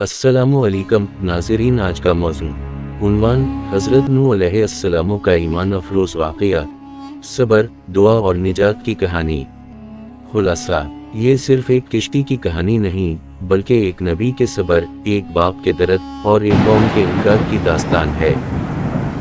अस्सलामु अलैकुम नाज़रीन। आज का मौज़ू उन्वान हज़रत नूह अलैहिस्सलाम का ईमान अफरोज़ वाक़या, सब्र, दुआ और निजात की कहानी। खुलासा, ये सिर्फ एक किश्ती की कहानी नहीं बल्कि एक नबी के सब्र, एक बाप के दर्द और एक कौम के इनकार की दास्तान है।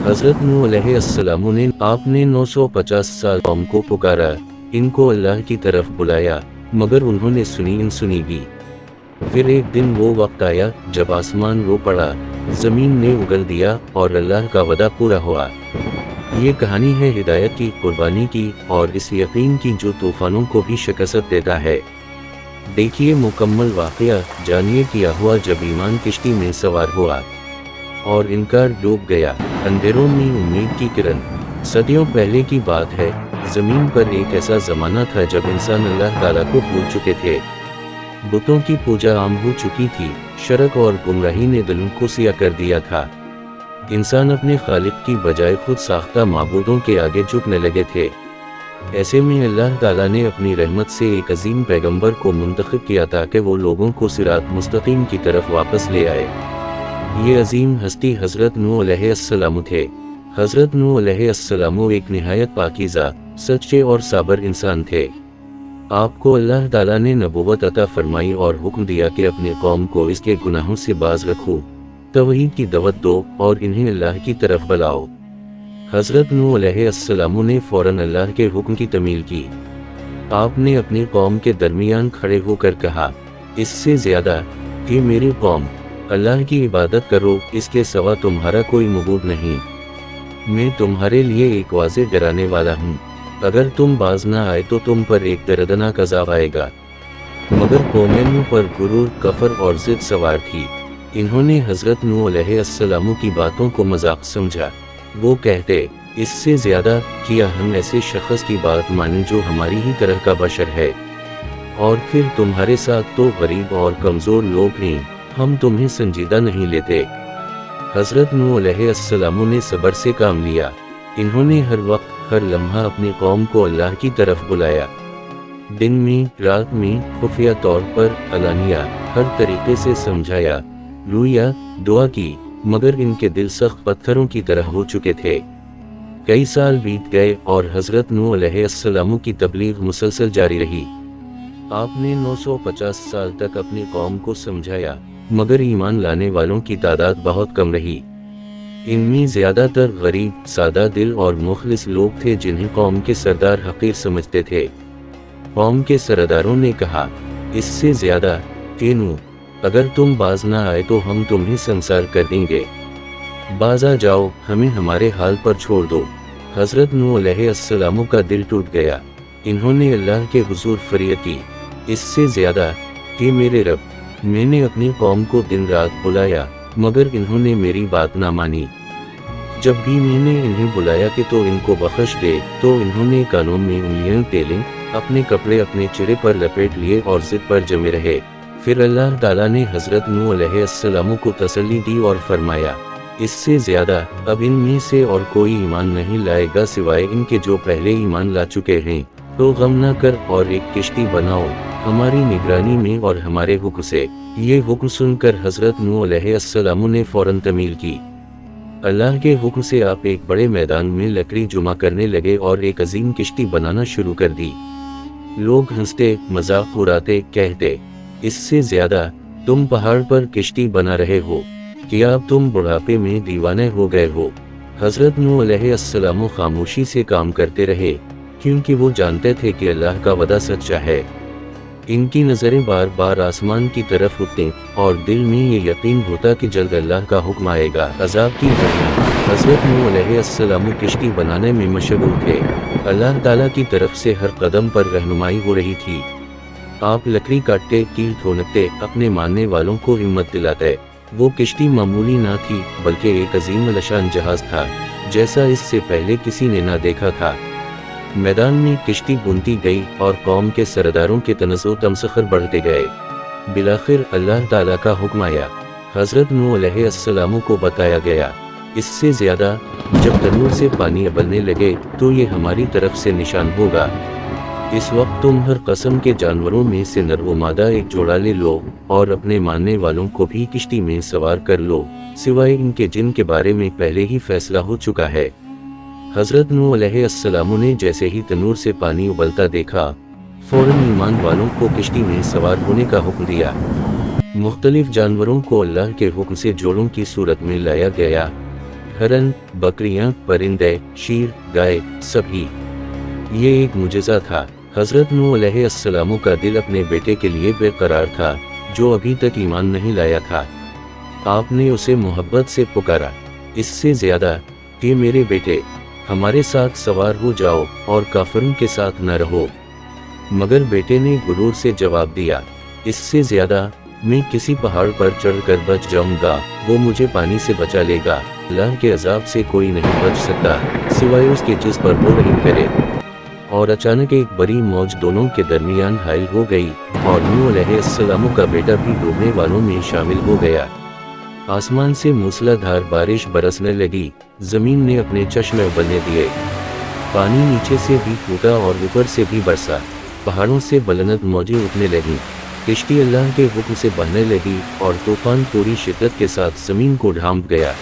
हज़रत नूह अलैहिस्सलाम ने आपने 950 साल कौम को पुकारा, इनको अल्लाह की तरफ बुलाया, मगर उन्होंने सुनी। फिर एक दिन वो वक्त आया जब आसमान रो पड़ा, ज़मीन ने उगल दिया और अल्लाह का वदा पूरा हुआ। ये कहानी है हिदायत की, कुर्बानी की और इस यकीन की जो तूफानों को भी शिकस्त देता है। देखिए मुकम्मल वाक़या, जानिए क्या हुआ जब ईमान किश्ती में सवार हुआ और इनकार डूब गया। अंधेरों में उम्मीद की किरण। सदियों पहले की बात है, ज़मीन पर एक ऐसा ज़माना था जब इंसान अल्लाह ताला को भूल चुके थे। बुतों की पूजा आम हो चुकी थी, शरक और गुमराही ने दिलों को सिया कर दिया था। इंसान अपने खालिक की बजाय खुद साख्ता माबूदों के आगे झुकने लगे थे। ऐसे में अल्लाह ताला ने अपनी रहमत से एक अजीम पैगंबर को मुंतखब किया ताकि वो लोगों को सिरात मुस्तकीम की तरफ वापस ले आए। ये अजीम हस्ती हज़रत नूह अलैहिस्सलाम थे। हज़रत नूह अलैहिस्सलाम एक निहायत पाकीज़ा, सच्चे और साबर इंसान थे। आपको अल्लाह ताला ने नबूवत अता फरमाई और हुक्म दिया कि अपने कौम को इसके गुनाहों से बाज रखो, तौहीद की दावत दो और इन्हें अल्लाह की तरफ बुलाओ। हज़रत नूह अलैहिस्सलाम ने फ़ौरन अल्लाह के हुक्म की तमील की। आपने अपनी कौम के दरमियान खड़े होकर कहा, इससे ज़्यादा कि मेरी कौम, अल्लाह की इबादत करो, इसके सिवा तुम्हारा कोई मबूद नहीं। मैं तुम्हारे लिए एक वाज़ेह डराने वाला हूँ। अगर तुम बाज ना आए तो तुम पर एक दर्दनाक अज़ाब आएगा। मगर कौमें मुँह पर गुरूर, कफर और ज़िद सवार थी। इन्होंने हज़रत नूह अलैहिस्सलाम की बातों को मजाक समझा। वो कहते, इससे ज़्यादा किया हम ऐसे शख्स की बात मानें जो हमारी ही तरह का बशर है, और फिर तुम्हारे साथ तो गरीब और कमज़ोर लोग हैं, हम तुम्हें संजीदा नहीं लेते। हज़रत नूह अलैहिस्सलाम ने सब्र से काम लिया। इन्होंने हर वक्त, हर लम्हा अपनी कौम को अल्लाह की तरफ बुलाया। दिन में, रात में, खुफिया तौर पर, अलानिया, हर तरीके से समझाया, रोया, दुआ की, मगर इनके दिल सख्त पत्थरों की तरह हो चुके थे। कई साल बीत गए और हज़रत नूह अलैहिस्सलाम की तबलीग मुसलसल जारी रही। आपने 950 साल तक अपनी कौम को समझाया, मगर ईमान लाने वालों की तादाद बहुत कम रही। इनमें ज़्यादातर गरीब, सादा दिल और मुखलिस लोग थे जिन्हें कौम के सरदार हकीर समझते थे। कौम के सरदारों ने कहा, इससे ज़्यादा कि नूह, अगर तुम बाज ना आए तो हम तुम्हें संसार कर देंगे। बाज आ जाओ, हमें हमारे हाल पर छोड़ दो। हज़रत नूह अलैहिस्सलाम का दिल टूट गया। इन्होंने अल्लाह के हुजूर फरियाद की, इससे ज़्यादा कि मेरे रब, मैंने अपनी कौम को दिन रात बुलाया, मगर इन्होंने मेरी बात ना मानी। जब भी मैंने इन्हें बुलाया कि तो इनको बख्श दे, तो इन्होंने कानों में उंगलियां टेलें, अपने कपड़े अपने चेहरे पर लपेट लिए और जिद पर जमे रहे। फिर अल्लाह ताला ने हज़रत नूह अलैहिस्सलाम को तसल्ली दी और फरमाया, इससे ज़्यादा अब इनमें से और कोई ईमान नहीं लाएगा सिवाय इनके जो पहले ईमान ला चुके हैं। तो गम न कर और एक किश्ती बनाओ हमारी निगरानी में और हमारे हुक्म से। ये हुक्म सुनकर हज़रत नूह अलैहिस्सलाम ने फ़ौरन तमील की। अल्लाह के हुक्म से आप एक बड़े मैदान में लकड़ी जमा करने लगे और एक अजीम किश्ती बनाना शुरू कर दी। लोग हंसते, मजाक उड़ाते, कहते, इससे ज़्यादा तुम पहाड़ पर किश्ती बना रहे हो, क्या अब तुम बुढ़ापे में दीवाने हो गए हो। हज़रत नूह अलैहिस्सलाम खामोशी से काम करते रहे, क्योंकि वो जानते थे कि अल्लाह का वदा सच्चा है। इनकी नज़रें बार बार आसमान की तरफ उठती और दिल में ये यकीन होता कि जल्द अल्लाह का हुक्म आएगा। अज़ाब की घड़ी। हज़रत नूह अलैहिस्सलाम किश्ती बनाने में मशगूल थे। अल्लाह ताला की तरफ से हर कदम पर रहनुमाई हो रही थी। आप लकड़ी काटते, कील ठोनकते, अपने मानने वालों को हिम्मत दिलाते। वो किश्ती मामूली ना थी बल्कि एक अजीम अलशान जहाज था, जैसा इससे पहले किसी ने ना देखा था। मैदान में किश्ती बुनती गई और कौम के सरदारों के तनज़्ज़ो तमसखर बढ़ते गए। बिलाखिर अल्लाह ताला का हुक्म आया। हज़रत नूह अलैहिस्सलाम को बताया गया, इससे ज़्यादा जब तनूर से पानी उबलने लगे तो ये हमारी तरफ से निशान होगा। इस वक्त तुम हर किस्म के जानवरों में से नर व मादा एक जोड़ा ले लो और अपने मानने वालों को भी किश्ती में सवार कर लो, सिवाय इनके जिन के बारे में पहले ही फैसला हो चुका है। हजरत नूह अलैहिस्सलाम ने जैसे ही तनूर से पानी उबलता देखा, फौरन ईमान वालों को किश्ती में सवार होने का हुक्म दिया। मुख्तलिफ जानवरों को अल्लाह के हुक्म से जोड़ों की सूरत में लाया गया, हरन, बकरियां, परिंदे, शीर, गाय, सभी। ये एक मुजज़ा था। हजरत नूह अलैहिस्सलाम का दिल अपने बेटे के लिए बेकरार था, जो अभी तक ईमान नहीं लाया था। आपने उसे मोहब्बत से पुकारा, इससे ज्यादा कि मेरे बेटे हमारे साथ सवार हो जाओ और काफिरों के साथ न रहो। मगर बेटे ने गुरूर से जवाब दिया, इससे ज्यादा मैं किसी पहाड़ पर चढ़कर बच जाऊंगा, वो मुझे पानी से बचा लेगा। अल्लाह के अजाब से कोई नहीं बच सकता सिवाय उसके जिस पर वो रहम करे। और अचानक एक बड़ी मौज दोनों के दरमियान हाइल हो गई और नूह अलैहिस्सलाम का बेटा भी डूबने वालों में शामिल हो गया। आसमान से मूसलाधार बारिश बरसने लगी, जमीन ने अपने चश्मे उबलने दिए, पानी नीचे से भी फूटा और ऊपर से भी बरसा, पहाड़ों से बुलंद मौजें उठने लगीं, किश्ती अल्लाह के हुक्म से बहने लगी और तूफान पूरी शिद्दत के साथ जमीन को ढांप गया।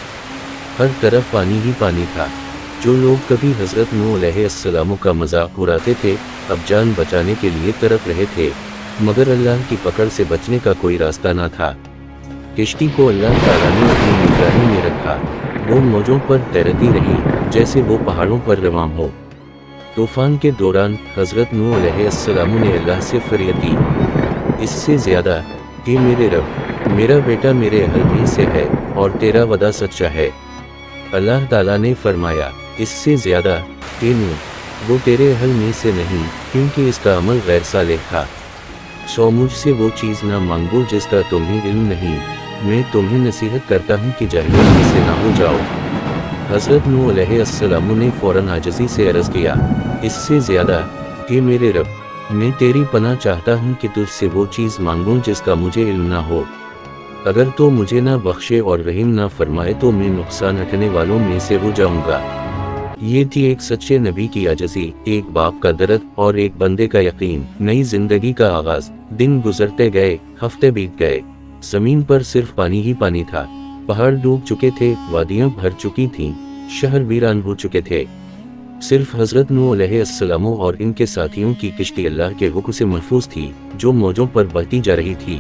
हर तरफ पानी ही पानी था। जो लोग कभी हजरत नूह अलैहिस्सलाम का मजाक उड़ाते थे, अब जान बचाने के लिए तड़प रहे थे, मगर अल्लाह की पकड़ से बचने का कोई रास्ता न था। किश्ती को अल्लाह ताला ने अपनी निगरानी में रखा, वो मौजों पर तैरती रही जैसे वो पहाड़ों पर रवां हो। तूफान के दौरान हजरत नूह अलैहिस्सलाम ने अल्लाह से फरियाद की, इससे ज्यादा कि मेरे रब, मेरा बेटा मेरे अहल में से है और तेरा वदा सच्चा है। अल्लाह ताला ने फरमाया, इससे ज्यादा कि नूह, वो तेरे अहल में से नहीं, क्योंकि इसका अमल गैर सालेह था। सो मुझसे वो चीज़ ना मांगो जिसका तुम्हें इल्म नहीं, मैं तुम्हें नसीहत करता हूँ कि जाहिलियत में से ना हो जाओ। हजरत नूह अलैहिस्सलाम ने फौरन आजिज़ी से अर्ज़ किया, इससे ज़्यादा कि मेरे रब, मैं तेरी पनाह चाहता हूँ कि तुझसे वो चीज़ मांगूँ जिसका मुझे इल्म ना हो। अगर तो मुझे ना बख्शे और रहीम ना फरमाए तो मैं नुकसान हटने वालों में से हो जाऊँगा। ये थी एक सच्चे नबी की आजिज़ी, एक बाप का दर्द और एक बंदे का यकीन। नई जिंदगी का आगाज। दिन गुजरते गए, हफ्ते बीत गए, जमीन पर सिर्फ पानी ही पानी था। पहाड़ डूब चुके थे, वादियां भर चुकी थीं, शहर वीरान हो चुके थे। सिर्फ हजरत नूह अलैहिस्सलाम और इनके साथियों की किश्ती अल्लाह के हुक्म से महफूज थी, जो मौजों पर बहती जा रही थी।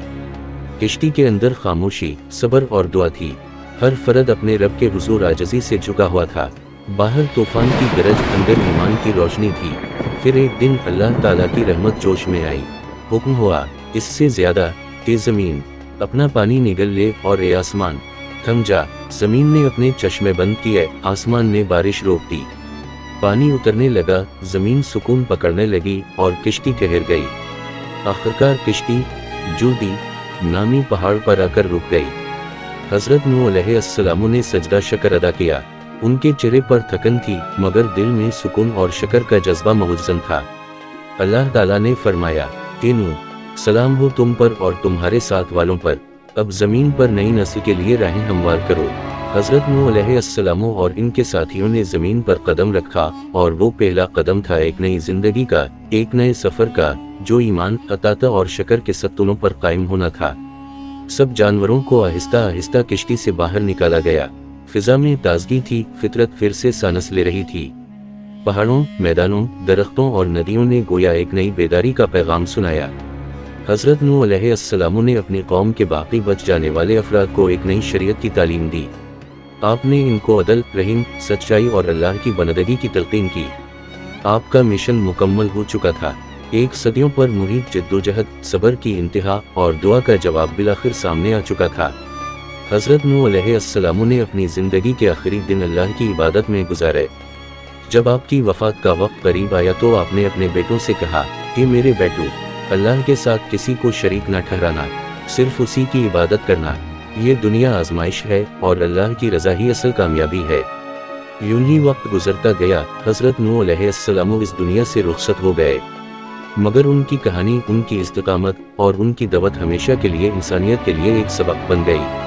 किश्ती के अंदर खामोशी, सब्र और दुआ थी। हर फर्द अपने रब के हुजूर आजिज़ी से झुका हुआ था। बाहर तूफान की गरज, अंदर ईमान की रोशनी थी। फिर एक दिन अल्लाह ताला की रहमत जोश में आई। हुक्म हुआ, इससे ज्यादा कि ज़मीन अपना पानी निगल ले और ए आसमान थम जा। ज़मीन ने अपने चश्मे बंद किए, आसमान ने बारिश रोक दी, पानी उतरने लगा, ज़मीन सुकून पकड़ने लगी और किश्ती ठहर गई। आखिरकार किश्ती जूदी नामी पहाड़ पर आकर रुक गई। हजरत नूह अलैहिस्सलाम ने सजदा शक्र अदा किया। उनके चेहरे पर थकन थी, मगर दिल में सुकून और शक्र का जज्बा मुअज्जम था। अल्लाह ताला ने फरमाया कि नूह, सलाम हो तुम पर और तुम्हारे साथ वालों पर, अब जमीन पर नई नस्ल के लिए राहें हमवार करो। हजरत नूह अलैहिस्सलाम और इनके साथियों ने जमीन पर कदम रखा और वो पहला कदम था एक नई जिंदगी का, एक नए सफर का, जो ईमान, अताता और शक्र के सत्तुनों पर कायम होना था। सब जानवरों को आहिस्ता आहिस्ता किश्ती से बाहर निकाला गया। फिजा में ताजगी थी, फितरत फिर से सांस ले रही थी। पहाड़ों, मैदानों, दरख्तों और नदियों ने गोया एक नई बेदारी का पैगाम सुनाया। हजरत नूह अलैहिस्सलाम ने अपनी कौम के बाकी बच जाने वाले अफराद को एक नई शरीयत की तालीम दी। आपने इनको अदल, रहीम, सच्चाई और अल्लाह की बंदगी की तलकीन की। आपका मिशन मुकम्मल हो चुका था। एक सदियों पर मुहित जद्दोजहद, सब्र की इंतहा और दुआ का जवाब बिलाखिर सामने आ चुका था। हजरत नूह अलैहिस्सलाम ने अपनी जिंदगी के आखिरी दिन अल्लाह की इबादत में गुजारे। जब आपकी वफात का वक्त करीब आया तो आपने अपने बेटों से कहा कि मेरे बेटो, अल्लाह के साथ किसी को शरीक न ठहराना, सिर्फ उसी की इबादत करना। ये दुनिया आजमाइश है और अल्लाह की रज़ा ही असल कामयाबी है। यूं ही वक्त गुजरता गया। हजरत नूह अलैहिस्सलाम इस दुनिया से रुखसत हो गए, मगर उनकी कहानी, उनकी इस्तिकामत और उनकी दवत हमेशा के लिए इंसानियत के लिए एक सबक बन गई।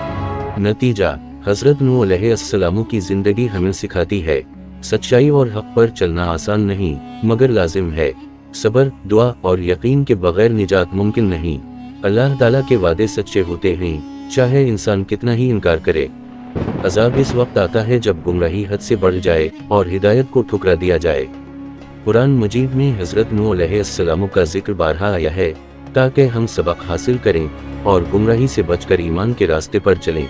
नतीजा, हजरत नूह अलैहिस्सलाम की जिंदगी हमें सिखाती है, सच्चाई और हक पर चलना आसान नहीं मगर लाजिम है। صبر، دعا اور یقین کے بغیر نجات ممکن نہیں۔ اللہ تعالیٰ کے وعدے سچے ہوتے ہیں، چاہے انسان کتنا ہی انکار کرے۔ عذاب اس وقت آتا ہے جب گمراہی حد سے بڑھ جائے اور ہدایت کو ٹھکرا دیا جائے۔ قرآن مجید میں حضرت نوح علیہ السلام کا ذکر بارہا آیا ہے تاکہ ہم سبق حاصل کریں اور گمراہی سے بچ کر ایمان کے راستے پر چلیں۔